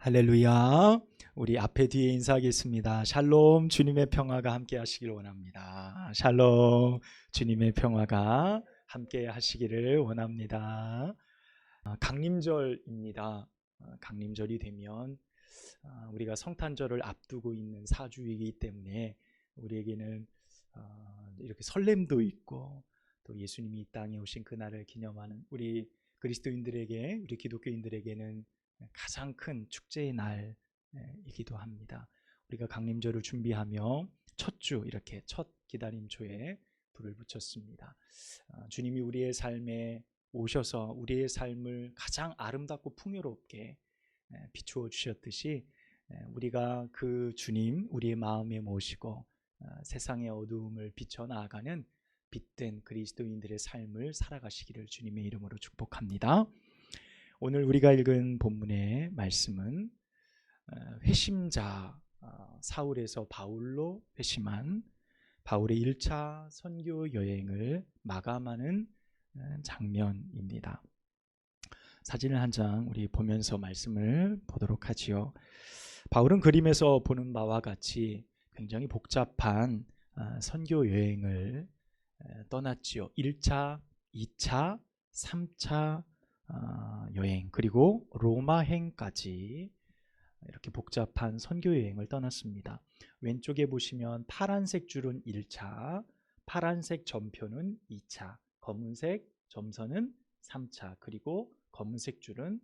할렐루야. 우리 앞에 뒤에 인사하겠습니다. 샬롬, 주님의 평화가 함께 하시길 원합니다. 샬롬, 주님의 평화가 함께 하시기를 원합니다. 강림절입니다. 강림절이 되면 우리가 성탄절을 앞두고 있는 사주이기 때문에 우리에게는 이렇게 설렘도 있고 또 예수님이 이 땅에 오신 그날을 기념하는 우리 그리스도인들에게, 우리 기독교인들에게는 가장 큰 축제의 날이기도 합니다. 우리가 강림절을 준비하며 첫 주, 이렇게 첫 기다림초에 불을 붙였습니다. 주님이 우리의 삶에 오셔서 우리의 삶을 가장 아름답고 풍요롭게 비추어 주셨듯이 우리가 그 주님 우리의 마음에 모시고 세상의 어두움을 비춰 나아가는 빛된 그리스도인들의 삶을 살아가시기를 주님의 이름으로 축복합니다. 오늘 우리가 읽은 본문의 말씀은 회심자 사울에서 바울로 회심한 바울의 1차 선교 여행을 마감하는 장면입니다. 사진을 한 장 우리 보면서 말씀을 보도록 하지요. 바울은 그림에서 보는 바와 같이 굉장히 복잡한 선교 여행을 떠났지요. 1차, 2차, 3차 여행, 그리고 로마행까지 이렇게 복잡한 선교 여행을 떠났습니다. 왼쪽에 보시면 파란색 줄은 1차, 파란색 점표는 2차, 검은색 점선은 3차, 그리고 검은색 줄은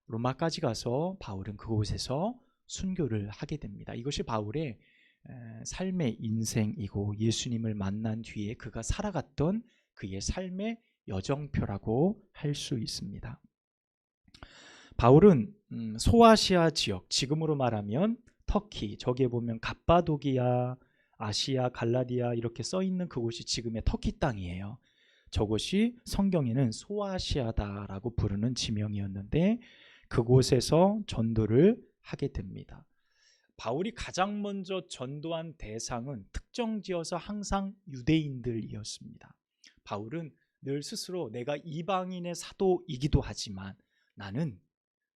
로마까지 가서 바울은 그곳에서 순교를 하게 됩니다. 이것이 바울의 삶의 인생이고 예수님을 만난 뒤에 그가 살아갔던 그의 삶의 여정표라고 할 수 있습니다. 바울은 소아시아 지역, 지금으로 말하면 터키, 저기에 보면 갑바도기아, 아시아, 갈라디아 이렇게 써 있는 그곳이 지금의 터키 땅이에요. 저곳이 성경에는 소아시아다라고 부르는 지명이었는데 그곳에서 전도를 하게 됩니다. 바울이 가장 먼저 전도한 대상은 특정지어서 항상 유대인들이었습니다. 바울은 늘 스스로 내가 이방인의 사도이기도 하지만 나는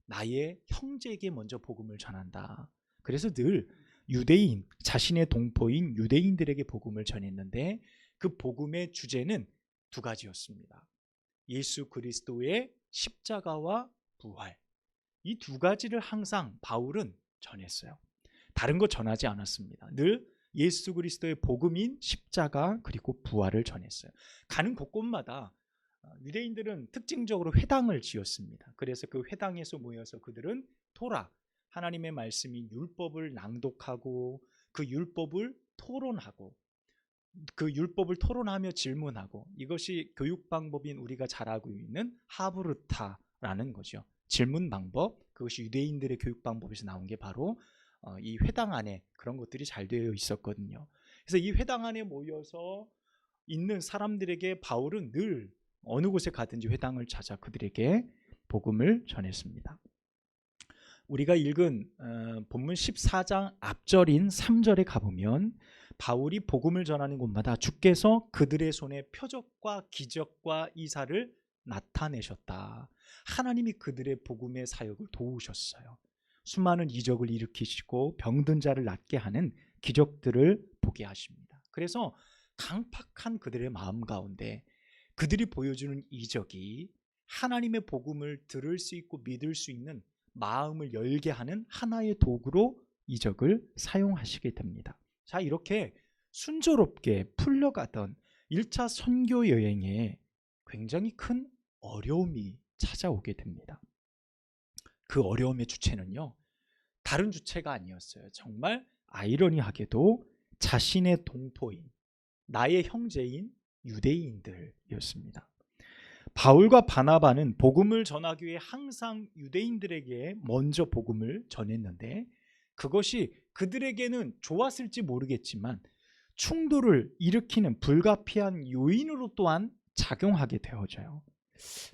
나의 형제에게 먼저 복음을 전한다. 그래서 늘 유대인, 자신의 동포인 유대인들에게 복음을 전했는데 그 복음의 주제는 두 가지였습니다. 예수 그리스도의 십자가와 부활. 이 두 가지를 항상 바울은 전했어요. 다른 거 전하지 않았습니다. 늘 예수 그리스도의 복음인 십자가 그리고 부활을 전했어요. 가는 곳곳마다 유대인들은 특징적으로 회당을 지었습니다. 그래서 그 회당에서 모여서 그들은 토라, 하나님의 말씀인 율법을 낭독하고 그 율법을 토론하고 그 율법을 토론하며 질문하고, 이것이 교육 방법인 우리가 잘 알고 있는 하브르타라는 거죠. 질문 방법, 그것이 유대인들의 교육 방법에서 나온 게 바로 이 회당 안에 그런 것들이 잘 되어 있었거든요. 그래서 이 회당 안에 모여서 있는 사람들에게 바울은 늘 어느 곳에 가든지 회당을 찾아 그들에게 복음을 전했습니다. 우리가 읽은 본문 14장 앞절인 3절에 가보면 바울이 복음을 전하는 곳마다 주께서 그들의 손에 표적과 기적과 이사를 나타내셨다. 하나님이 그들의 복음의 사역을 도우셨어요. 수많은 이적을 일으키시고 병든 자를 낫게 하는 기적들을 보게 하십니다. 그래서 강팍한 그들의 마음 가운데 그들이 보여주는 이적이 하나님의 복음을 들을 수 있고 믿을 수 있는 마음을 열게 하는 하나의 도구로 이적을 사용하시게 됩니다. 자, 이렇게 순조롭게 풀려가던 1차 선교 여행에 굉장히 큰 어려움이 찾아오게 됩니다. 그 어려움의 주체는요, 다른 주체가 아니었어요. 정말 아이러니하게도 자신의 동포인, 나의 형제인 유대인들이었습니다. 바울과 바나바는 복음을 전하기 위해 항상 유대인들에게 먼저 복음을 전했는데 그것이 그들에게는 좋았을지 모르겠지만 충돌을 일으키는 불가피한 요인으로 또한 작용하게 되어져요.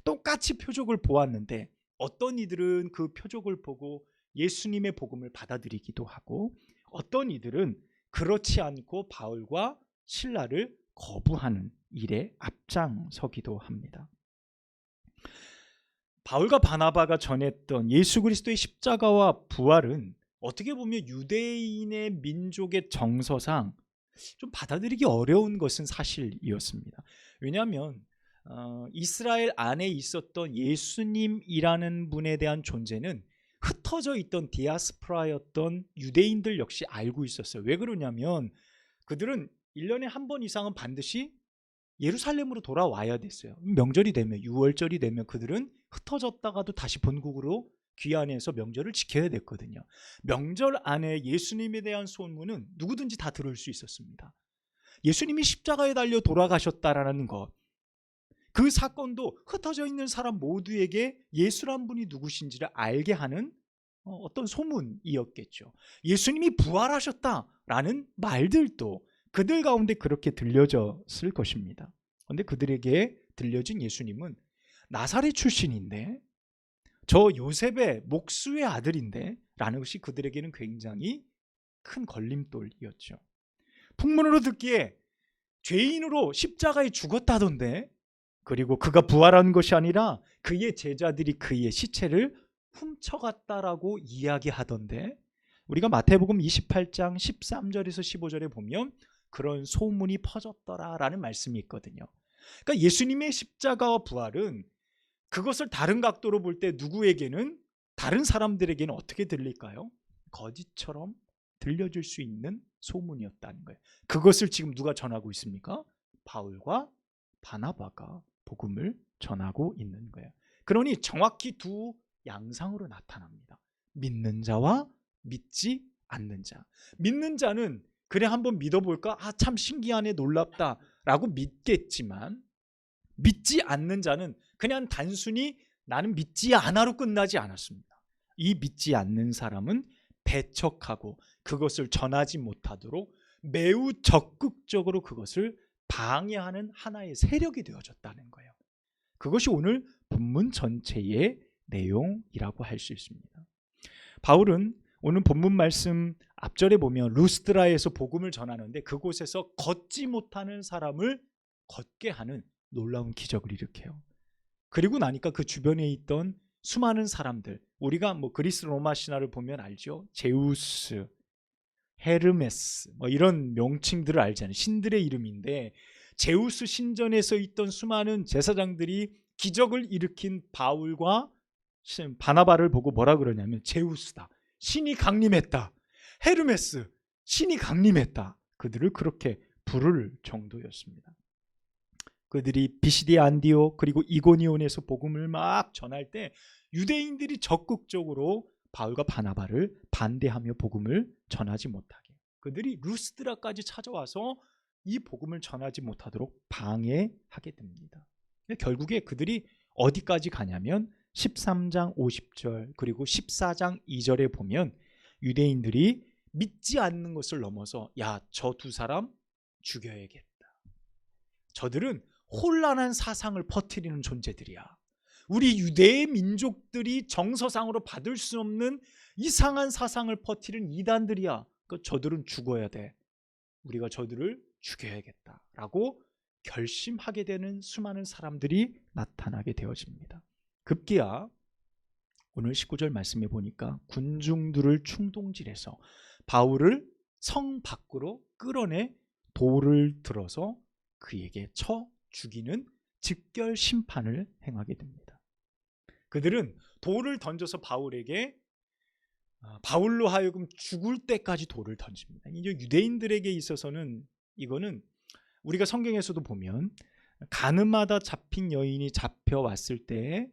똑같이 표적을 보았는데 어떤 이들은 그 표적을 보고 예수님의 복음을 받아들이기도 하고 어떤 이들은 그렇지 않고 바울과 실라를 거부하는 일에 앞장서기도 합니다. 바울과 바나바가 전했던 예수 그리스도의 십자가와 부활은 어떻게 보면 유대인의 민족의 정서상 좀 받아들이기 어려운 것은 사실이었습니다. 왜냐하면 이스라엘 안에 있었던 예수님이라는 분에 대한 존재는 흩어져 있던 디아스포라였던 유대인들 역시 알고 있었어요. 왜 그러냐면 그들은 1년에 한 번 이상은 반드시 예루살렘으로 돌아와야 됐어요. 명절이 되면, 유월절이 되면 그들은 흩어졌다가도 다시 본국으로 귀환해서 명절을 지켜야 됐거든요. 명절 안에 예수님에 대한 소문은 누구든지 다 들을 수 있었습니다. 예수님이 십자가에 달려 돌아가셨다라는 것, 그 사건도 흩어져 있는 사람 모두에게 예수란 분이 누구신지를 알게 하는 어떤 소문이었겠죠. 예수님이 부활하셨다라는 말들도 그들 가운데 그렇게 들려졌을 것입니다. 그런데 그들에게 들려진 예수님은 나사렛 출신인데, 저 요셉의 목수의 아들인데 라는 것이 그들에게는 굉장히 큰 걸림돌이었죠. 풍문으로 듣기에 죄인으로 십자가에 죽었다던데, 그리고 그가 부활한 것이 아니라 그의 제자들이 그의 시체를 훔쳐갔다라고 이야기하던데, 우리가 마태복음 28장 13절에서 15절에 보면 그런 소문이 퍼졌더라라는 말씀이 있거든요. 그러니까 예수님의 십자가와 부활은 그것을 다른 각도로 볼 때 누구에게는, 다른 사람들에게는 어떻게 들릴까요? 거짓처럼 들려줄 수 있는 소문이었다는 거예요. 그것을 지금 누가 전하고 있습니까? 바울과 바나바가 복음을 전하고 있는 거예요. 그러니 정확히 두 양상으로 나타납니다. 믿는 자와 믿지 않는 자. 믿는 자는 그래 한번 믿어볼까? 참 신기하네, 놀랍다 라고 믿겠지만, 믿지 않는 자는 그냥 단순히 나는 믿지 않아로 끝나지 않았습니다. 이 믿지 않는 사람은 배척하고 그것을 전하지 못하도록 매우 적극적으로 그것을 방해하는 하나의 세력이 되어졌다는 거예요. 그것이 오늘 본문 전체의 내용이라고 할 수 있습니다. 바울은 오늘 본문 말씀 앞절에 보면 루스드라에서 복음을 전하는데 그곳에서 걷지 못하는 사람을 걷게 하는 놀라운 기적을 일으켜요. 그리고 나니까 그 주변에 있던 수많은 사람들, 우리가 그리스 로마 신화를 보면 알죠. 제우스, 헤르메스 이런 명칭들을 알잖아요. 신들의 이름인데, 제우스 신전에서 있던 수많은 제사장들이 기적을 일으킨 바울과 바나바를 보고 뭐라 그러냐면 제우스다, 신이 강림했다. 헤르메스, 신이 강림했다. 그들을 그렇게 부를 정도였습니다. 그들이 비시디아 안디옥 그리고 이고니온에서 복음을 막 전할 때 유대인들이 적극적으로 바울과 바나바를 반대하며 복음을 전하지 못하게, 그들이 루스드라까지 찾아와서 이 복음을 전하지 못하도록 방해하게 됩니다. 결국에 그들이 어디까지 가냐면 13장 50절 그리고 14장 2절에 보면 유대인들이 믿지 않는 것을 넘어서 저 두 사람 죽여야겠다. 저들은 혼란한 사상을 퍼뜨리는 존재들이야. 우리 유대의 민족들이 정서상으로 받을 수 없는 이상한 사상을 퍼뜨리는 이단들이야. 저들은 죽어야 돼. 우리가 저들을 죽여야겠다라고 결심하게 되는 수많은 사람들이 나타나게 되어집니다. 급기야 오늘 19절 말씀해 보니까 군중들을 충동질해서 바울을 성 밖으로 끌어내 돌을 들어서 그에게 쳐 죽이는 즉결 심판을 행하게 됩니다. 그들은 돌을 던져서 바울로 하여금 죽을 때까지 돌을 던집니다. 이제 유대인들에게 있어서는 이거는 우리가 성경에서도 보면 가늠하다 잡힌 여인이 잡혀왔을 때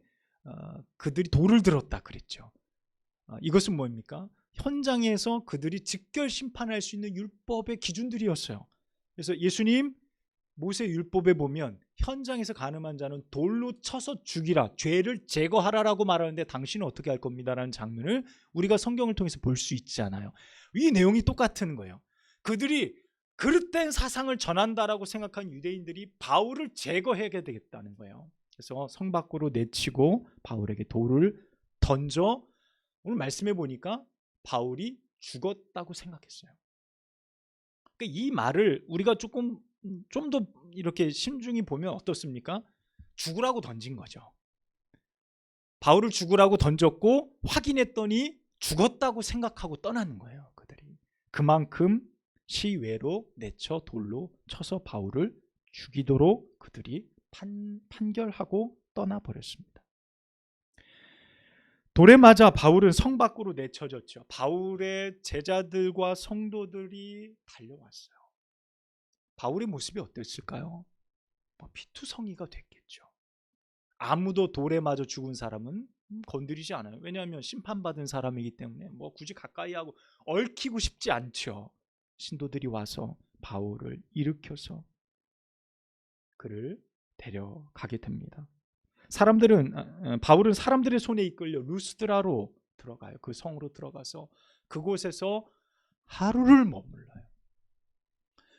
그들이 돌을 들었다 그랬죠. 이것은 뭡니까? 현장에서 그들이 즉결 심판할 수 있는 율법의 기준들이었어요. 그래서 예수님 모세 율법에 보면 현장에서 간음한 자는 돌로 쳐서 죽이라, 죄를 제거하라라고 말하는데 당신은 어떻게 할 겁니다라는 장면을 우리가 성경을 통해서 볼 수 있잖아요. 이 내용이 똑같은 거예요. 그들이 그릇된 사상을 전한다라고 생각한 유대인들이 바울을 제거해야 되겠다는 거예요. 그래서 성 밖으로 내치고 바울에게 돌을 던져, 오늘 말씀해 보니까 바울이 죽었다고 생각했어요. 그러니까 이 말을 우리가 좀 더 이렇게 심중히 보면 어떻습니까? 죽으라고 던진 거죠. 바울을 죽으라고 던졌고 확인했더니 죽었다고 생각하고 떠나는 거예요. 그들이 그만큼 시외로 내쳐 돌로 쳐서 바울을 죽이도록 그들이 판결하고 떠나버렸습니다. 돌에 맞아 바울은 성 밖으로 내쳐졌죠. 바울의 제자들과 성도들이 달려왔어요. 바울의 모습이 어땠을까요? 피투성이가 됐겠죠. 아무도 돌에 맞아 죽은 사람은 건드리지 않아요. 왜냐하면 심판받은 사람이기 때문에 굳이 가까이 하고 얽히고 싶지 않죠. 신도들이 와서 바울을 일으켜서 그를 데려가게 됩니다. 바울은 사람들의 손에 이끌려 루스드라로 들어가요. 그 성으로 들어가서 그곳에서 하루를 머물러요.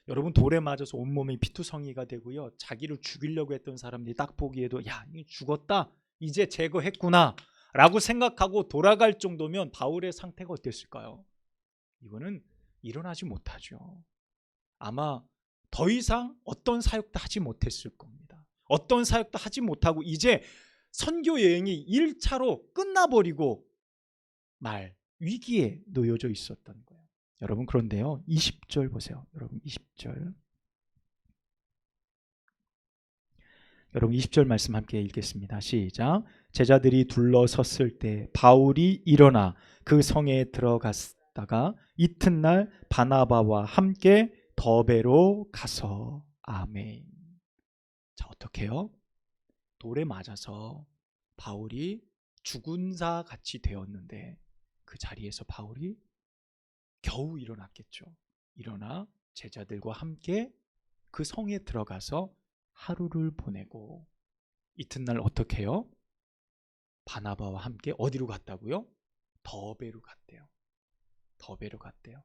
여러분, 돌에 맞아서 온몸이 피투성이가 되고요, 자기를 죽이려고 했던 사람들이 딱 보기에도 야, 이 죽었다, 이제 제거했구나 라고 생각하고 돌아갈 정도면 바울의 상태가 어땠을까요? 이거는 일어나지 못하죠. 아마 더 이상 어떤 사역도 하지 못했을 겁니다. 어떤 사역도 하지 못하고 이제 선교 여행이 1차로 끝나버리고 말 위기에 놓여져 있었던 거예요. 여러분, 그런데요, 20절 보세요. 여러분 20절. 여러분 20절 말씀 함께 읽겠습니다. 시작. 제자들이 둘러섰을 때 바울이 일어나 그 성에 들어갔다가 이튿날 바나바와 함께 더베로 가서. 아멘. 자, 어떻게요? 돌에 맞아서 바울이 죽은 자 같이 되었는데 그 자리에서 바울이 겨우 일어났겠죠. 일어나 제자들과 함께 그 성에 들어가서 하루를 보내고 이튿날 어떻게 해요? 바나바와 함께 어디로 갔다고요? 더베로 갔대요. 더베로 갔대요.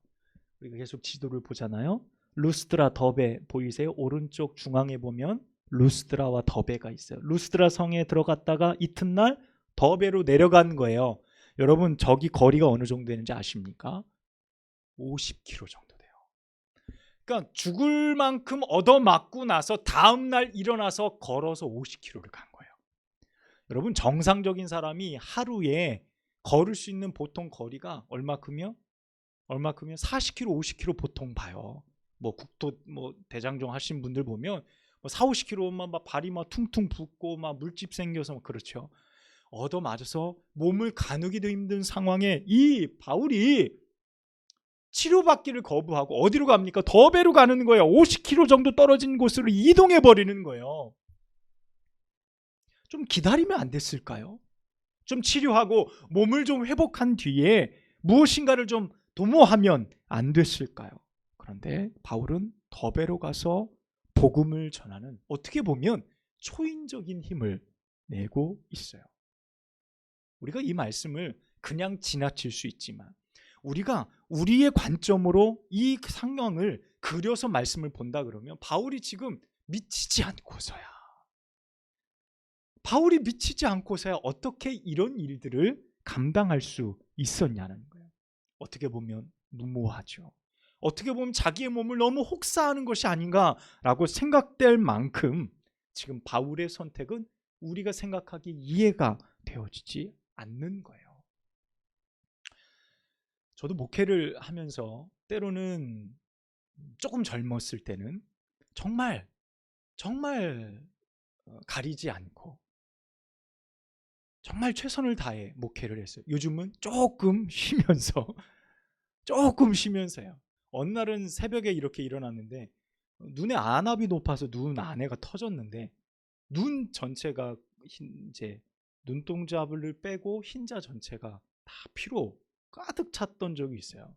우리가 계속 지도를 보잖아요. 루스드라, 더베 보이세요? 오른쪽 중앙에 보면 루스드라와 더베가 있어요. 루스드라 성에 들어갔다가 이튿날 더베로 내려간 거예요. 여러분, 저기 거리가 어느 정도 되는지 아십니까? 50km 정도 돼요. 그러니까 죽을 만큼 얻어맞고 나서 다음날 일어나서 걸어서 50km를 간 거예요. 여러분, 정상적인 사람이 하루에 걸을 수 있는 보통 거리가 얼마큼이요? 40km, 50km 보통 봐요. 국도 대장정 하신 분들 보면 4, 50km만 막 발이 막 퉁퉁 붓고 막 물집 생겨서 그렇죠. 얻어맞아서 몸을 가누기도 힘든 상황에 이 바울이 치료받기를 거부하고 어디로 갑니까? 더베로 가는 거예요. 50km 정도 떨어진 곳으로 이동해 버리는 거예요. 좀 기다리면 안 됐을까요? 좀 치료하고 몸을 좀 회복한 뒤에 무엇인가를 좀 도모하면 안 됐을까요? 그런데 바울은 더베로 가서 복음을 전하는, 어떻게 보면 초인적인 힘을 내고 있어요. 우리가 이 말씀을 그냥 지나칠 수 있지만 우리가 우리의 관점으로 이 상황을 그려서 말씀을 본다 그러면 바울이 지금 미치지 않고서야 어떻게 이런 일들을 감당할 수 있었냐는 거예요. 어떻게 보면 무모하죠. 어떻게 보면 자기의 몸을 너무 혹사하는 것이 아닌가라고 생각될 만큼 지금 바울의 선택은 우리가 생각하기에 이해가 되어지지 않는 거예요. 저도 목회를 하면서 때로는 조금 젊었을 때는 정말 가리지 않고 정말 최선을 다해 목회를 했어요. 요즘은 조금 쉬면서요. 어느 날은 새벽에 이렇게 일어났는데 눈에 안압이 높아서 눈 안에가 터졌는데 눈 전체가 이제 눈동자를 빼고 흰자 전체가 다 피로 가득 찼던 적이 있어요.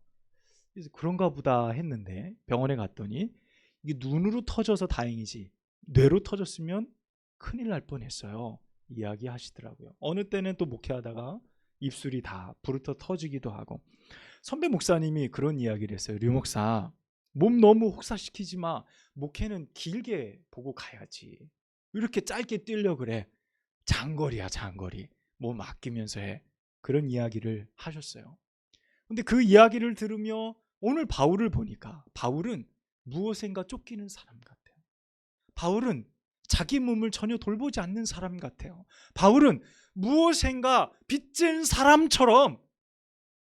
그래서 그런가 보다 했는데 병원에 갔더니 이게 눈으로 터져서 다행이지 뇌로 터졌으면 큰일 날 뻔했어요. 이야기 하시더라고요. 어느 때는 또 목회하다가 입술이 다 부르터 터지기도 하고. 선배 목사님이 그런 이야기를 했어요. 류 목사, 몸 너무 혹사시키지 마. 목회는 길게 보고 가야지. 이렇게 짧게 뛰려고 그래. 장거리야, 장거리. 몸 아끼면서 해. 그런 이야기를 하셨어요. 근데 그 이야기를 들으며 오늘 바울을 보니까 바울은 무엇인가 쫓기는 사람 같아요. 바울은 자기 몸을 전혀 돌보지 않는 사람 같아요. 바울은 무엇인가 빚진 사람처럼,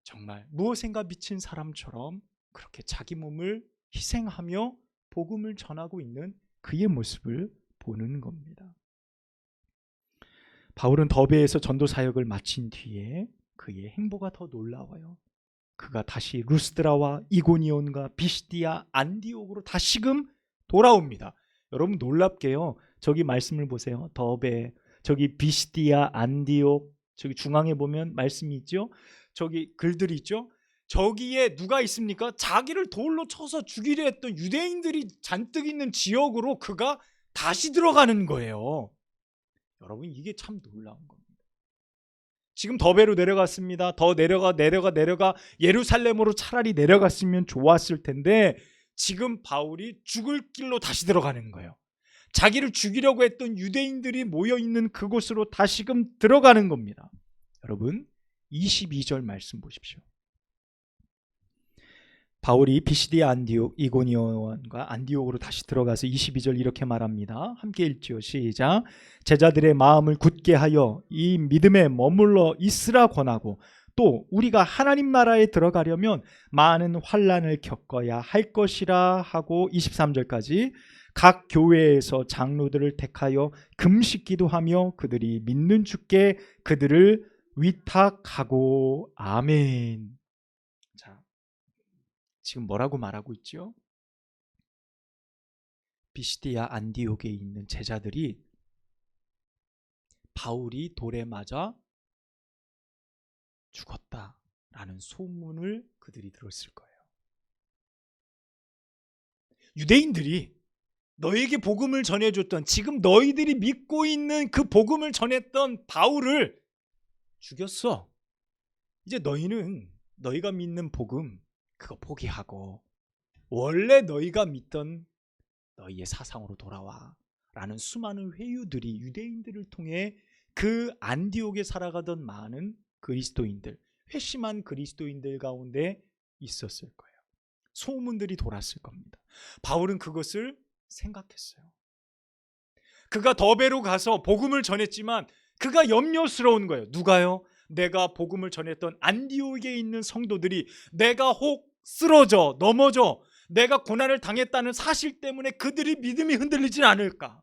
정말 무엇인가 미친 사람처럼 그렇게 자기 몸을 희생하며 복음을 전하고 있는 그의 모습을 보는 겁니다. 바울은 더베에서 전도 사역을 마친 뒤에 그의 행보가 더 놀라워요. 그가 다시 루스드라와 이고니온과 비시디아, 안디옥으로 다시금 돌아옵니다. 여러분 놀랍게요. 저기 말씀을 보세요. 더베, 저기 비시디아, 안디옥, 저기 중앙에 보면 말씀이 있죠. 저기 글들이 있죠. 저기에 누가 있습니까? 자기를 돌로 쳐서 죽이려 했던 유대인들이 잔뜩 있는 지역으로 그가 다시 들어가는 거예요. 여러분 이게 참 놀라운 겁니다. 지금 더베로 내려갔습니다. 더 내려가 예루살렘으로 차라리 내려갔으면 좋았을 텐데 지금 바울이 죽을 길로 다시 들어가는 거예요. 자기를 죽이려고 했던 유대인들이 모여있는 그곳으로 다시금 들어가는 겁니다. 여러분 22절 말씀 보십시오. 바울이 비시디아, 안디옥, 이고니온과 안디옥으로 다시 들어가서 22절 이렇게 말합니다. 함께 읽지요. 시작. 제자들의 마음을 굳게 하여 이 믿음에 머물러 있으라 권하고 또 우리가 하나님 나라에 들어가려면 많은 환난을 겪어야 할 것이라 하고 23절까지 각 교회에서 장로들을 택하여 금식기도 하며 그들이 믿는 주께 그들을 위탁하고. 아멘. 자, 지금 뭐라고 말하고 있죠? 비시디아 안디옥에 있는 제자들이 바울이 돌에 맞아 죽었다라는 소문을 그들이 들었을 거예요. 유대인들이 너에게 복음을 전해줬던, 지금 너희들이 믿고 있는 그 복음을 전했던 바울을 죽였어. 이제 너희는 너희가 믿는 복음 그거 포기하고 원래 너희가 믿던 너희의 사상으로 돌아와 라는 수많은 회유들이 유대인들을 통해 그 안디옥에 살아가던 많은 그리스도인들, 회심한 그리스도인들 가운데 있었을 거예요. 소문들이 돌았을 겁니다. 바울은 그것을 생각했어요. 그가 더베로 가서 복음을 전했지만 그가 염려스러운 거예요. 누가요? 내가 복음을 전했던 안디옥에 있는 성도들이 내가 혹 쓰러져 넘어져 내가 고난을 당했다는 사실 때문에 그들이 믿음이 흔들리진 않을까?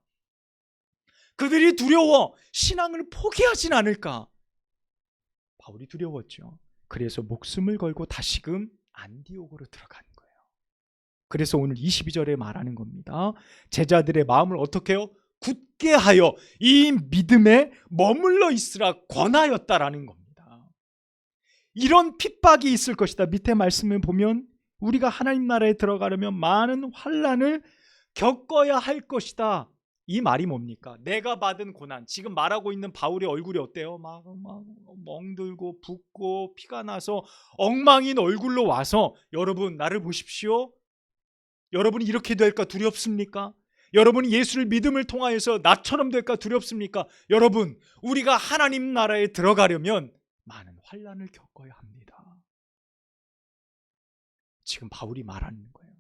그들이 두려워 신앙을 포기하진 않을까? 바울이 두려웠죠. 그래서 목숨을 걸고 다시금 안디옥으로 들어간 거예요. 그래서 오늘 22절에 말하는 겁니다. 제자들의 마음을 어떻게 해요? 굳게 하여 이 믿음에 머물러 있으라 권하였다라는 겁니다. 이런 핍박이 있을 것이다. 밑에 말씀을 보면 우리가 하나님 나라에 들어가려면 많은 환난을 겪어야 할 것이다. 이 말이 뭡니까? 내가 받은 고난, 지금 말하고 있는 바울의 얼굴이 어때요? 막 멍들고 붓고 피가 나서 엉망인 얼굴로 와서 여러분 나를 보십시오. 여러분이 이렇게 될까 두렵습니까? 여러분이 예수를 믿음을 통하여서 나처럼 될까 두렵습니까? 여러분, 우리가 하나님 나라에 들어가려면 많은 환난을 겪어야 합니다. 지금 바울이 말하는 거예요.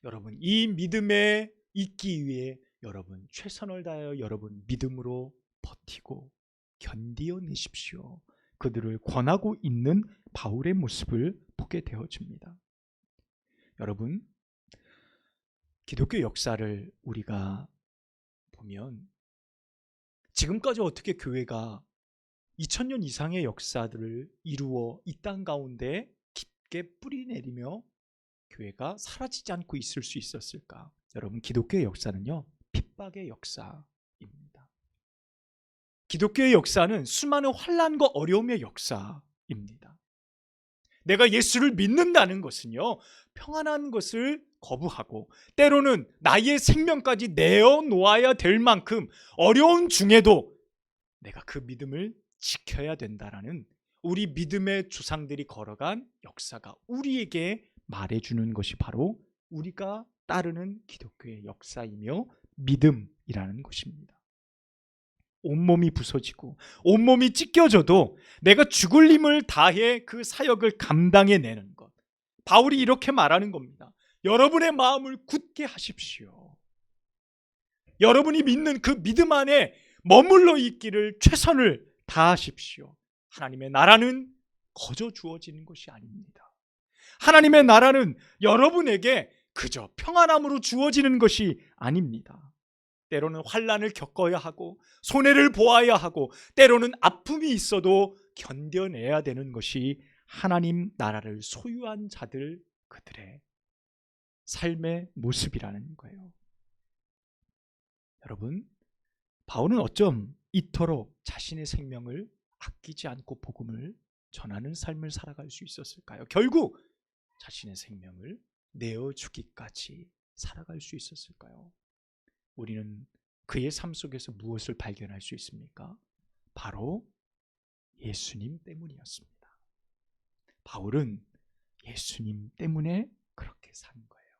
여러분, 이 믿음에 있기 위해 여러분 최선을 다하여 여러분 믿음으로 버티고 견디어내십시오. 그들을 권하고 있는 바울의 모습을 보게 되어집니다. 여러분, 기독교 역사를 우리가 보면 지금까지 어떻게 교회가 2000년 이상의 역사들을 이루어 이 땅 가운데 깊게 뿌리내리며 교회가 사라지지 않고 있을 수 있었을까? 여러분, 기독교의 역사는요, 핍박의 역사입니다. 기독교의 역사는 수많은 환난과 어려움의 역사입니다. 내가 예수를 믿는다는 것은요, 평안한 것을 거부하고 때로는 나의 생명까지 내어놓아야 될 만큼 어려운 중에도 내가 그 믿음을 지켜야 된다라는 우리 믿음의 조상들이 걸어간 역사가 우리에게 말해주는 것이 바로 우리가 따르는 기독교의 역사이며 믿음이라는 것입니다. 온몸이 부서지고 온몸이 찢겨져도 내가 죽을 힘을 다해 그 사역을 감당해내는 것, 바울이 이렇게 말하는 겁니다. 여러분의 마음을 굳게 하십시오. 여러분이 믿는 그 믿음 안에 머물러 있기를 최선을 다하십시오. 하나님의 나라는 거저 주어지는 것이 아닙니다. 하나님의 나라는 여러분에게 그저 평안함으로 주어지는 것이 아닙니다. 때로는 환난을 겪어야 하고 손해를 보아야 하고 때로는 아픔이 있어도 견뎌내야 되는 것이 하나님 나라를 소유한 자들 그들의 삶의 모습이라는 거예요. 여러분, 바울은 어쩜 이토록 자신의 생명을 아끼지 않고 복음을 전하는 삶을 살아갈 수 있었을까요? 결국 자신의 생명을 내어주기까지 살아갈 수 있었을까요? 우리는 그의 삶 속에서 무엇을 발견할 수 있습니까? 바로 예수님 때문이었습니다. 바울은 예수님 때문에 그렇게 산 거예요.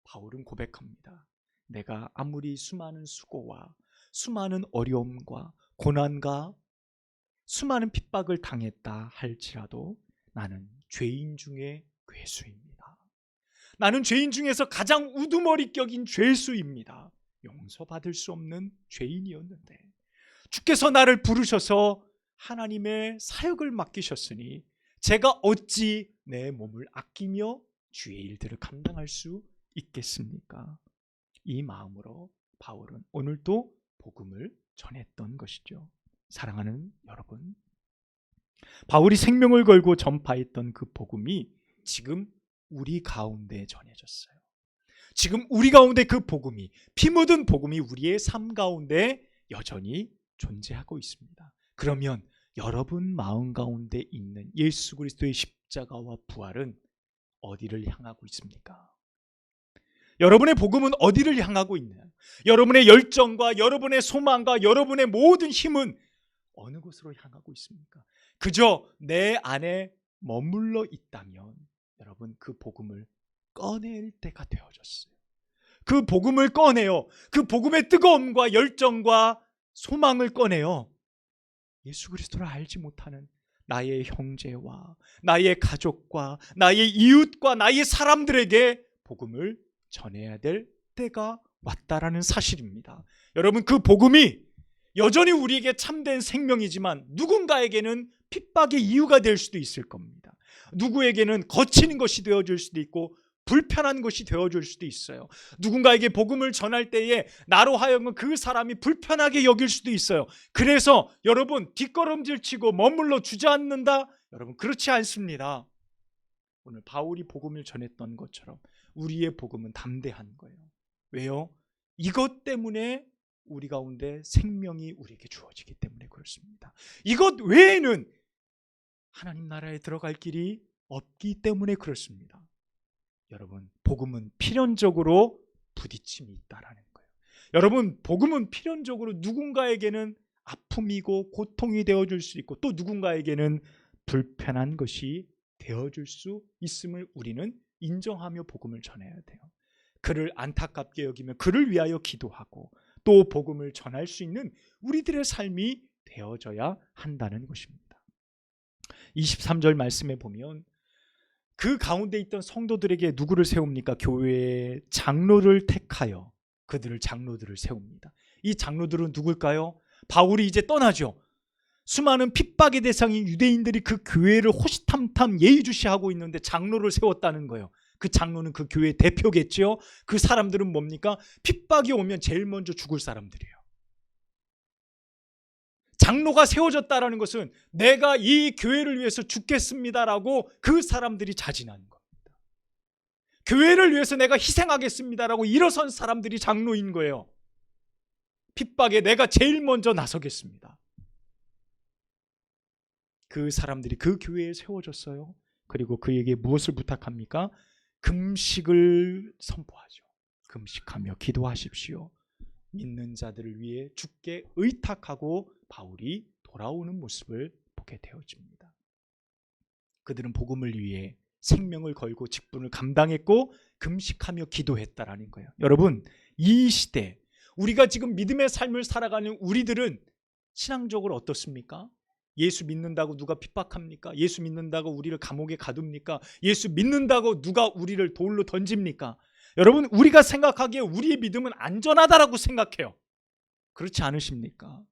바울은 고백합니다. 내가 아무리 수많은 수고와 수많은 어려움과 고난과 수많은 핍박을 당했다 할지라도 나는 죄인 중에 괴수입니다. 나는 죄인 중에서 가장 우두머리격인 죄수입니다. 용서받을 수 없는 죄인이었는데 주께서 나를 부르셔서 하나님의 사역을 맡기셨으니 제가 어찌 내 몸을 아끼며 주의 일들을 감당할 수 있겠습니까? 이 마음으로 바울은 오늘도 복음을 전했던 것이죠. 사랑하는 여러분, 바울이 생명을 걸고 전파했던 그 복음이 지금 우리 가운데 전해졌어요. 지금 우리 가운데 그 복음이, 피 묻은 복음이 우리의 삶 가운데 여전히 존재하고 있습니다. 그러면 여러분 마음 가운데 있는 예수 그리스도의 십자가와 부활은 어디를 향하고 있습니까? 여러분의 복음은 어디를 향하고 있나요? 여러분의 열정과 여러분의 소망과 여러분의 모든 힘은 어느 곳으로 향하고 있습니까? 그저 내 안에 머물러 있다면 여러분 그 복음을 꺼낼 때가 되어졌어요. 그 복음을 꺼내요. 그 복음의 뜨거움과 열정과 소망을 꺼내요. 예수 그리스도를 알지 못하는 나의 형제와 나의 가족과 나의 이웃과 나의 사람들에게 복음을 전해야 될 때가 왔다라는 사실입니다. 여러분, 그 복음이 여전히 우리에게 참된 생명이지만 누군가에게는 핍박의 이유가 될 수도 있을 겁니다. 누구에게는 거치는 것이 되어줄 수도 있고 불편한 것이 되어줄 수도 있어요. 누군가에게 복음을 전할 때에 나로 하여금 그 사람이 불편하게 여길 수도 있어요. 그래서 여러분 뒷걸음질 치고 머물러 주저앉는다? 여러분 그렇지 않습니다. 오늘 바울이 복음을 전했던 것처럼 우리의 복음은 담대한 거예요. 왜요? 이것 때문에 우리 가운데 생명이 우리에게 주어지기 때문에 그렇습니다. 이것 외에는 하나님 나라에 들어갈 길이 없기 때문에 그렇습니다. 여러분, 복음은 필연적으로 부딪힘이 있다라는 거예요. 여러분, 복음은 필연적으로 누군가에게는 아픔이고 고통이 되어줄 수 있고 또 누군가에게는 불편한 것이 되어줄 수 있음을 우리는 인정하며 복음을 전해야 돼요. 그를 안타깝게 여기며 그를 위하여 기도하고 또 복음을 전할 수 있는 우리들의 삶이 되어져야 한다는 것입니다. 23절 말씀에 보면 그 가운데 있던 성도들에게 누구를 세웁니까? 교회의 장로를 택하여 그들을 장로들을 세웁니다. 이 장로들은 누굴까요? 바울이 이제 떠나죠. 수많은 핍박의 대상인 유대인들이 그 교회를 호시탐탐 예의주시하고 있는데 장로를 세웠다는 거예요. 그 장로는 그 교회의 대표겠죠. 그 사람들은 뭡니까? 핍박이 오면 제일 먼저 죽을 사람들이에요. 장로가 세워졌다는 것은 내가 이 교회를 위해서 죽겠습니다라고 그 사람들이 자진하는 겁니다. 교회를 위해서 내가 희생하겠습니다라고 일어선 사람들이 장로인 거예요. 핍박에 내가 제일 먼저 나서겠습니다. 그 사람들이 그 교회에 세워졌어요. 그리고 그에게 무엇을 부탁합니까? 금식을 선포하죠. 금식하며 기도하십시오. 믿는 자들을 위해 주께 의탁하고 바울이 돌아오는 모습을 보게 되어집니다. 그들은 복음을 위해 생명을 걸고 직분을 감당했고 금식하며 기도했다라는 거예요. 여러분, 이 시대 우리가 지금 믿음의 삶을 살아가는 우리들은 신앙적으로 어떻습니까? 예수 믿는다고 누가 핍박합니까? 예수 믿는다고 우리를 감옥에 가둡니까? 예수 믿는다고 누가 우리를 돌로 던집니까? 여러분, 우리가 생각하기에 우리의 믿음은 안전하다라고 생각해요. 그렇지 않으십니까?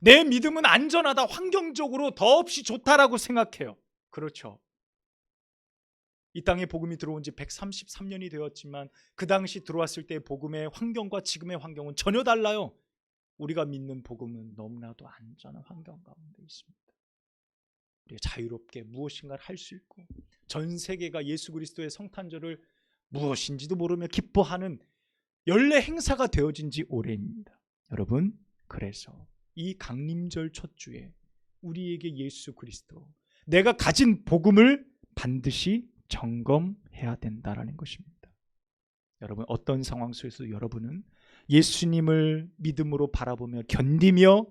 내 믿음은 안전하다, 환경적으로 더없이 좋다라고 생각해요. 그렇죠. 이 땅에 복음이 들어온 지 133년이 되었지만 그 당시 들어왔을 때의 복음의 환경과 지금의 환경은 전혀 달라요. 우리가 믿는 복음은 너무나도 안전한 환경 가운데 있습니다. 우리가 자유롭게 무엇인가를 할 수 있고, 전 세계가 예수 그리스도의 성탄절을 무엇인지도 모르며 기뻐하는 연례 행사가 되어진 지 오래입니다. 여러분, 그래서 이 강림절 첫 주에 우리에게 예수 그리스도, 내가 가진 복음을 반드시 점검해야 된다라는 것입니다. 여러분, 어떤 상황 속에서 여러분은 예수님을 믿음으로 바라보며 견디며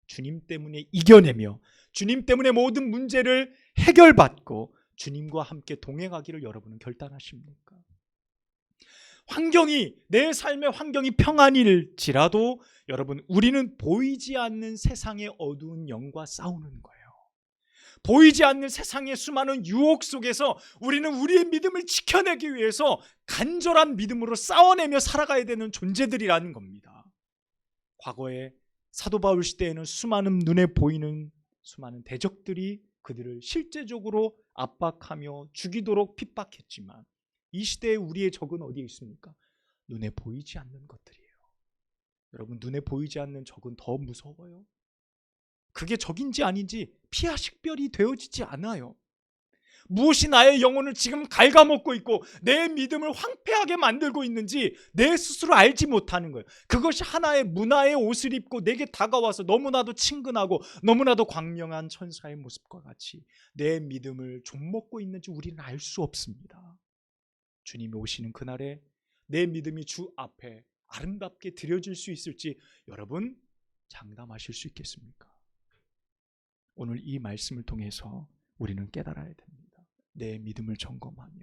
주님 때문에 이겨내며 주님 때문에 모든 문제를 해결받고 주님과 함께 동행하기를 여러분은 결단하십니까? 환경이, 내 삶의 환경이 평안일지라도 여러분, 우리는 보이지 않는 세상의 어두운 영과 싸우는 거예요. 보이지 않는 세상의 수많은 유혹 속에서 우리는 우리의 믿음을 지켜내기 위해서 간절한 믿음으로 싸워내며 살아가야 되는 존재들이라는 겁니다. 과거에 사도 바울 시대에는 수많은 눈에 보이는 수많은 대적들이 그들을 실제적으로 압박하며 죽이도록 핍박했지만, 이 시대에 우리의 적은 어디에 있습니까? 눈에 보이지 않는 것들이에요. 여러분, 눈에 보이지 않는 적은 더 무서워요. 그게 적인지 아닌지 피하 식별이 되어지지 않아요. 무엇이 나의 영혼을 지금 갉아먹고 있고 내 믿음을 황폐하게 만들고 있는지 내 스스로 알지 못하는 거예요. 그것이 하나의 문화의 옷을 입고 내게 다가와서 너무나도 친근하고 너무나도 광명한 천사의 모습과 같이 내 믿음을 좀먹고 있는지 우리는 알 수 없습니다. 주님이 오시는 그날에 내 믿음이 주 앞에 아름답게 드려질 수 있을지 여러분 장담하실 수 있겠습니까? 오늘 이 말씀을 통해서 우리는 깨달아야 됩니다. 내 믿음을 점검하며,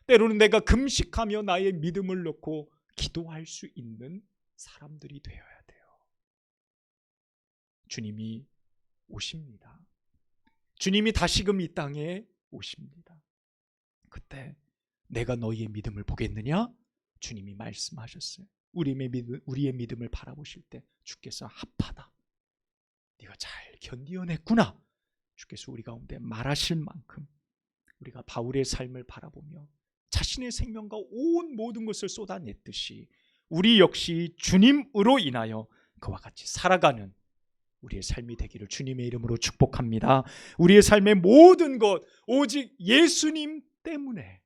때로는 내가 금식하며 나의 믿음을 놓고 기도할 수 있는 사람들이 되어야 돼요. 주님이 오십니다. 주님이 다시금 이 땅에 오십니다. 그때 내가 너희의 믿음을 보겠느냐? 주님이 말씀하셨어요. 우리의 믿음을 바라보실 때 주께서 합하다, 네가 잘 견디어냈구나, 주께서 우리 가운데 말하실 만큼 우리가 바울의 삶을 바라보며 자신의 생명과 온 모든 것을 쏟아냈듯이 우리 역시 주님으로 인하여 그와 같이 살아가는 우리의 삶이 되기를 주님의 이름으로 축복합니다. 우리의 삶의 모든 것 오직 예수님 때문에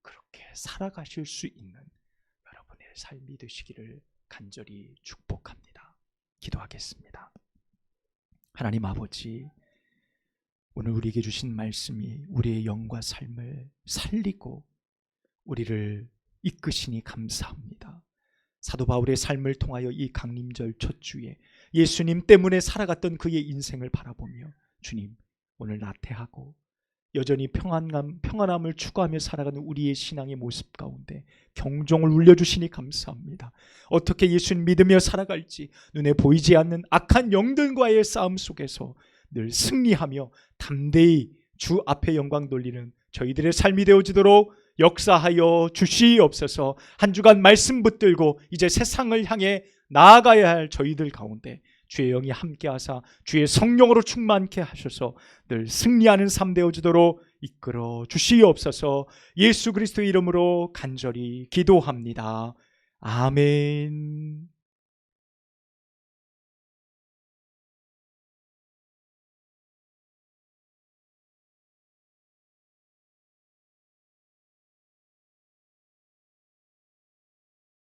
그렇게 살아가실 수 있는 여러분의 삶이 되시기를 간절히 축복합니다. 기도하겠습니다. 하나님 아버지, 오늘 우리에게 주신 말씀이 우리의 영과 삶을 살리고 우리를 이끄시니 감사합니다. 사도 바울의 삶을 통하여 이 강림절 첫 주에 예수님 때문에 살아갔던 그의 인생을 바라보며 주님, 오늘 나태하고 여전히 평안함을 추구하며 살아가는 우리의 신앙의 모습 가운데 경종을 울려주시니 감사합니다. 어떻게 예수님 믿으며 살아갈지 눈에 보이지 않는 악한 영들과의 싸움 속에서 늘 승리하며 담대히 주 앞에 영광 돌리는 저희들의 삶이 되어지도록 역사하여 주시옵소서. 한 주간 말씀 붙들고 이제 세상을 향해 나아가야 할 저희들 가운데 주의 영이 함께하사 주의 성령으로 충만케 하셔서 늘 승리하는 삶 되어지도록 이끌어 주시옵소서. 예수 그리스도의 이름으로 간절히 기도합니다. 아멘.